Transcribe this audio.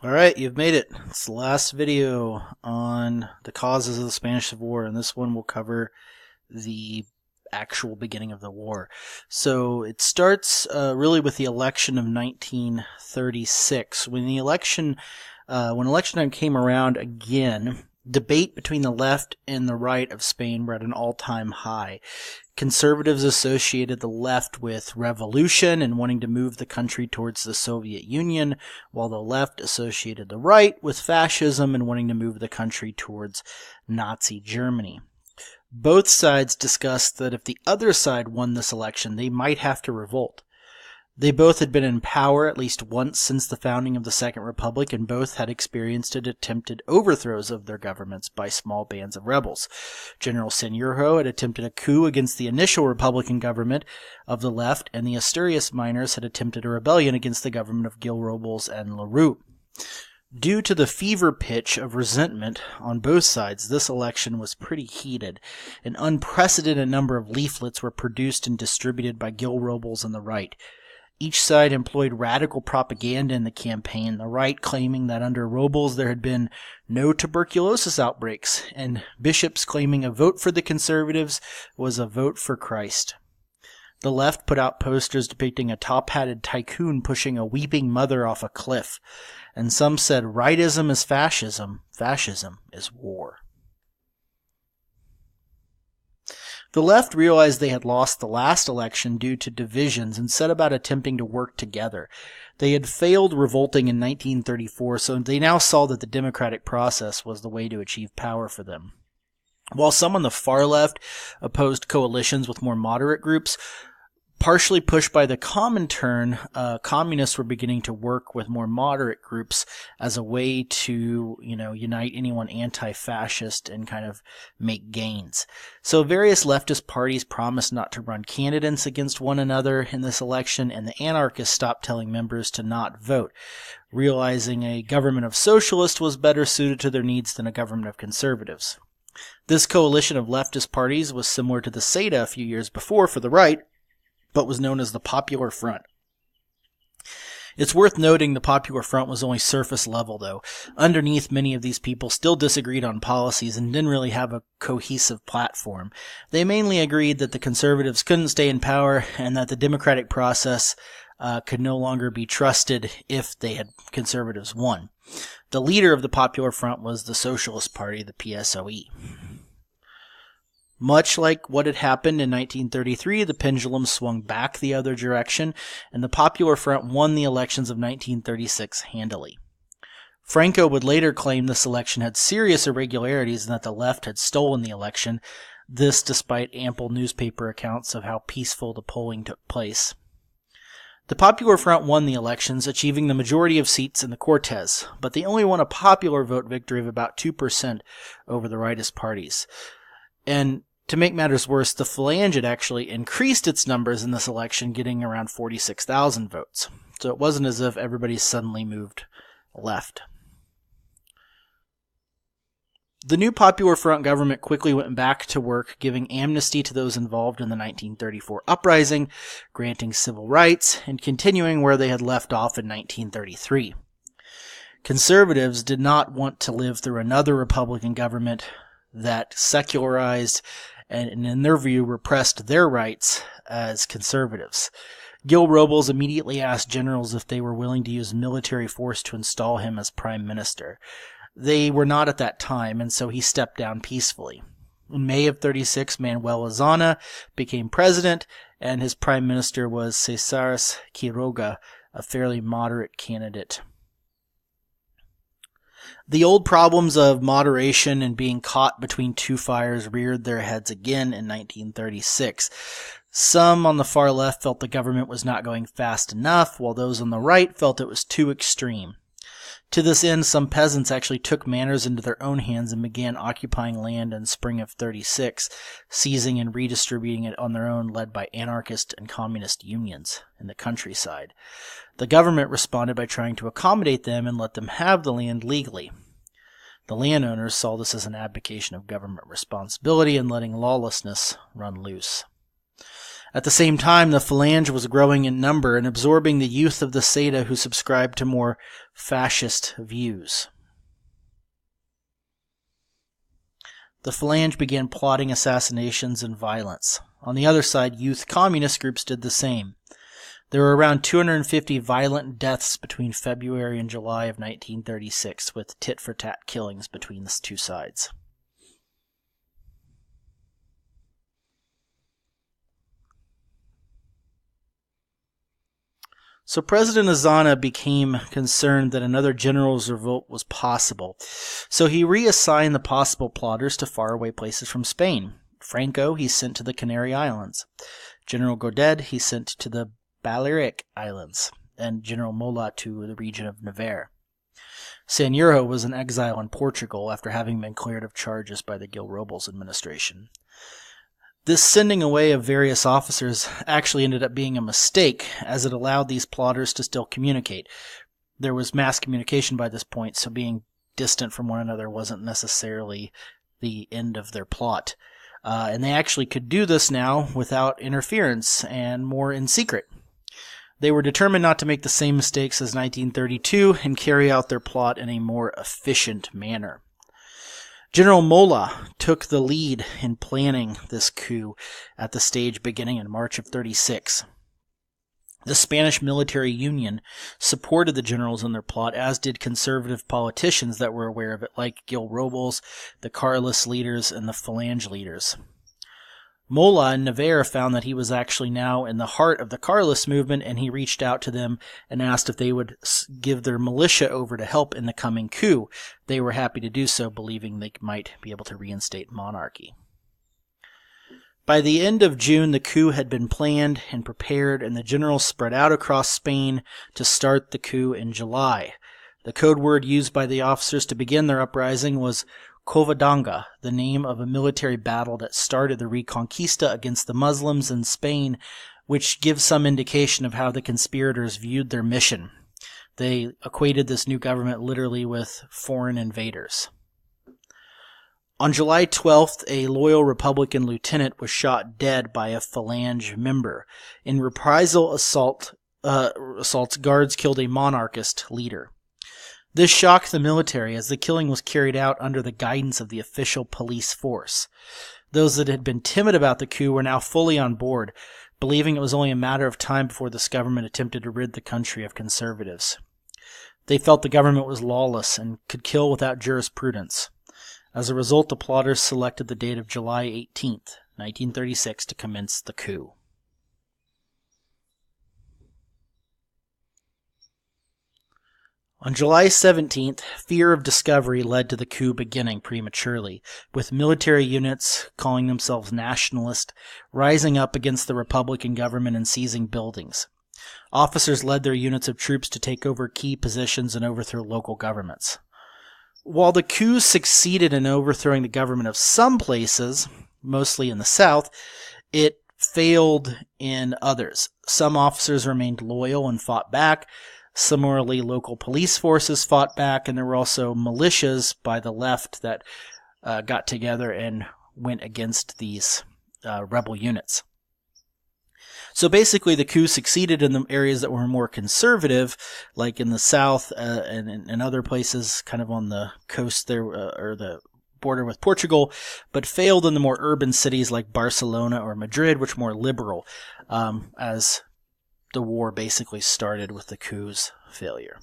Alright, you've made it. It's the last video on the causes of the Spanish Civil War, and this one will cover the actual beginning of the war. So it starts really with the election of 1936. When election time came around again, debate between the left and the right of Spain were at an all-time high. Conservatives associated the left with revolution and wanting to move the country towards the Soviet Union, while the left associated the right with fascism and wanting to move the country towards Nazi Germany. Both sides discussed that if the other side won this election, they might have to revolt. They both had been in power at least once since the founding of the Second Republic, and both had experienced attempted overthrows of their governments by small bands of rebels. General Senjurjo had attempted a coup against the initial Republican government of the left, and the Asturias miners had attempted a rebellion against the government of Gil Robles and Lerroux. Due to the fever pitch of resentment on both sides, this election was pretty heated. An unprecedented number of leaflets were produced and distributed by Gil Robles and the right. Each side employed radical propaganda in the campaign, the right claiming that under Robles there had been no tuberculosis outbreaks, and bishops claiming a vote for the conservatives was a vote for Christ. The left put out posters depicting a top-hatted tycoon pushing a weeping mother off a cliff, and some said rightism is fascism, fascism is war. The left realized they had lost the last election due to divisions and set about attempting to work together. They had failed revolting in 1934, so they now saw that the democratic process was the way to achieve power for them. While some on the far left opposed coalitions with more moderate groups, partially pushed by the Comintern, communists were beginning to work with more moderate groups as a way to, unite anyone anti-fascist and kind of make gains. So various leftist parties promised not to run candidates against one another in this election, and the anarchists stopped telling members to not vote, realizing a government of socialists was better suited to their needs than a government of conservatives. This coalition of leftist parties was similar to the SEDA a few years before for the right, but was known as the Popular Front. It's worth noting the Popular Front was only surface level, though. Underneath, many of these people still disagreed on policies and didn't really have a cohesive platform. They mainly agreed that the conservatives couldn't stay in power and that the democratic process could no longer be trusted if conservatives won. The leader of the Popular Front was the Socialist Party, the PSOE. Much like what had happened in 1933, the pendulum swung back the other direction, and the Popular Front won the elections of 1936 handily. Franco would later claim this election had serious irregularities and that the left had stolen the election, this despite ample newspaper accounts of how peaceful the polling took place. The Popular Front won the elections, achieving the majority of seats in the Cortes, but they only won a popular vote victory of about 2% over the rightist parties. And to make matters worse, the Falange had actually increased its numbers in this election, getting around 46,000 votes. So it wasn't as if everybody suddenly moved left. The new Popular Front government quickly went back to work, giving amnesty to those involved in the 1934 uprising, granting civil rights, and continuing where they had left off in 1933. Conservatives did not want to live through another Republican government that secularized and in their view repressed their rights as conservatives. Gil Robles immediately asked generals if they were willing to use military force to install him as prime minister. They were not at that time, and so he stepped down peacefully. In May of 36, Manuel Lozana became president, and his prime minister was César Quiroga, a fairly moderate candidate. The old problems of moderation and being caught between two fires reared their heads again in 1936. Some on the far left felt the government was not going fast enough, while those on the right felt it was too extreme. To this end, some peasants actually took matters into their own hands and began occupying land in spring of 36, seizing and redistributing it on their own, led by anarchist and communist unions in the countryside. The government responded by trying to accommodate them and let them have the land legally. The landowners saw this as an abdication of government responsibility and letting lawlessness run loose. At the same time, the Falange was growing in number and absorbing the youth of the Seda who subscribed to more fascist views. The Falange began plotting assassinations and violence. On the other side, youth communist groups did the same. There were around 250 violent deaths between February and July of 1936, with tit-for-tat killings between the two sides. So President Azana became concerned that another general's revolt was possible. So he reassigned the possible plotters to faraway places from Spain. Franco he sent to the Canary Islands. General Godet he sent to the Balearic Islands, and General Mola to the region of Navarre. Sanjurjo was in exile in Portugal after having been cleared of charges by the Gil Robles administration. This sending away of various officers actually ended up being a mistake, as it allowed these plotters to still communicate. There was mass communication by this point, so being distant from one another wasn't necessarily the end of their plot. And they actually could do this now without interference and more in secret. They were determined not to make the same mistakes as 1932 and carry out their plot in a more efficient manner. General Mola took the lead in planning this coup at the stage beginning in March of 36. The Spanish Military Union supported the generals in their plot, as did conservative politicians that were aware of it, like Gil Robles, the Carlist leaders, and the Falange leaders. Mola in Navarre found that he was actually now in the heart of the Carlist movement, and he reached out to them and asked if they would give their militia over to help in the coming coup. They were happy to do so, believing they might be able to reinstate monarchy. By the end of June, the coup had been planned and prepared, and the generals spread out across Spain to start the coup in July. The code word used by the officers to begin their uprising was Covadonga, the name of a military battle that started the Reconquista against the Muslims in Spain, which gives some indication of how the conspirators viewed their mission. They equated this new government literally with foreign invaders. On July 12th, a loyal Republican lieutenant was shot dead by a Falange member. In reprisal assaults, guards killed a monarchist leader. This shocked the military, as the killing was carried out under the guidance of the official police force. Those that had been timid about the coup were now fully on board, believing it was only a matter of time before this government attempted to rid the country of conservatives. They felt the government was lawless and could kill without jurisprudence. As a result, the plotters selected the date of July 18th, 1936, to commence the coup. On July 17th, fear of discovery led to the coup beginning prematurely, with military units, calling themselves nationalist, rising up against the Republican government and seizing buildings. Officers led their units of troops to take over key positions and overthrow local governments. While the coup succeeded in overthrowing the government of some places, mostly in the South, it failed in others. Some officers remained loyal and fought back. Similarly, local police forces fought back, and there were also militias by the left that got together and went against these rebel units. So basically, the coup succeeded in the areas that were more conservative, like in the south and in other places kind of on the coast there, or the border with Portugal, but failed in the more urban cities like Barcelona or Madrid, which were more liberal, as the war basically started with the coup's failure.